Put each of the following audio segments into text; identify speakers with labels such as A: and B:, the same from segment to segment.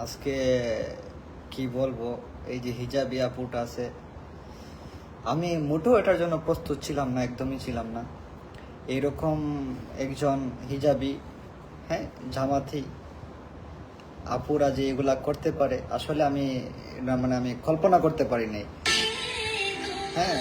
A: আজকে কি বলবো, এই যে হিজাবি আপুটা আছে, আমি মোটেও এটার জন্য প্রস্তুত ছিলাম না, একদমই ছিলাম না। এইরকম একজন হিজাবি, হ্যাঁ, জামাতি আপুরা যে এগুলা করতে পারে, আসলে আমি আমি কল্পনা করতে পারি নাই। হ্যাঁ,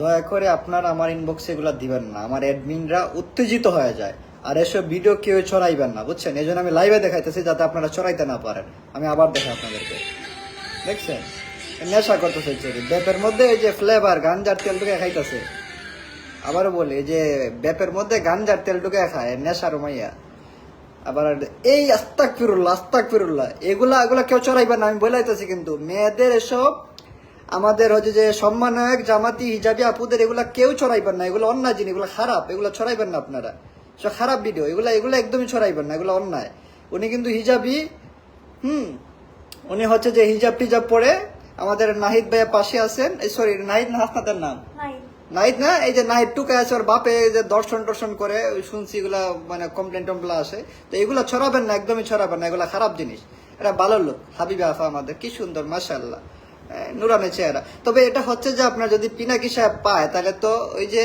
A: দয়া করে আপনারা আমার ইনবক্সে এগুলা দিবেন না, আমার অ্যাডমিনরা উত্তেজিত হয়ে যায়। আর এসব ভিডিও কেউ ছড়াইবেন না, বুঝছেন? এই জন্য আমি লাইভে দেখাইতেছি, যাতে আপনারা ছড়াইতে না পারেন। আমি আবার দেখাই আপনাদেরকে, দেখছেন? নেশা করতেছে চুরি ব্যাপের মধ্যে, এই যে ফ্লেভার গাঞ্জার তেল ঢুকে খাইতেছে। আবারও বলি, এই যে ব্যাপের মধ্যে গাঞ্জার তেল ঢুকে খায়, নেশার মাইয়া। আবার এই আস্তাক ফিরুল্লাহ এগুলা কেউ চড়াইবেন না, আমি বলাইতেছি। কিন্তু মেয়েদের এসব, আমাদের হচ্ছে যে সম্মানক জামাতি হিজাবি আপুদের, এগুলা কেউ ছড়াইবেন না। এগুলো অন্যায় জিনিস, এগুলো খারাপ, এগুলো ছড়াইবেন না আপনারা। সব খারাপ ভিডিও, এগুলো একদমই ছড়াইবেন না, এগুলো অন্যায়। উনি কিন্তু হিজাবি, উনি হচ্ছে যে হিজাব টিজাব পরে আমাদের নাহিদ ভাইয়া পাশে আছেন। সরি, নাহিদ না, হাসনাতের নাম নাহিদ না, এই যে নাহিদ টুকে আছে, ওর বাপে যে দর্শন টর্শন করে, শুনছি এগুলা মানে কমপ্লেন টমপ্লেন আসে। তো এগুলা ছড়াবেন না, একদমই ছড়াবেন না, এগুলা খারাপ জিনিস। এটা ভালো লোক, হাবিবে আফা আমাদের, কি সুন্দর মাশাআল্লাহ, নুরানি চেহারা। তবে এটা হচ্ছে যে আপনার যদি পিনাকি সাহেব পায়, তাহলে তো ওই যে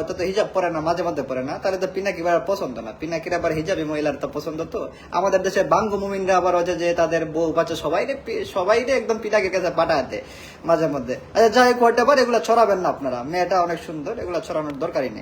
A: এটা তো হিজাব পরে না, মাঝে মধ্যে পরে না, তাহলে তো পিনাকি আবার পছন্দ না। পিনাকির আবার হিজাবি মহিলার তো পছন্দ। তো আমাদের দেশে বাঙ্গু মুমিনরা আবার হচ্ছে যে তাদের বউ বাচ্চা সবাই একদম পিনাকির কাছে পাঠাতে মাঝে মধ্যে। আচ্ছা, যাই হোক, এগুলা ছড়াবেন না আপনারা। মেয়েটা অনেক সুন্দর, এগুলা ছড়ানোর দরকারই নেই।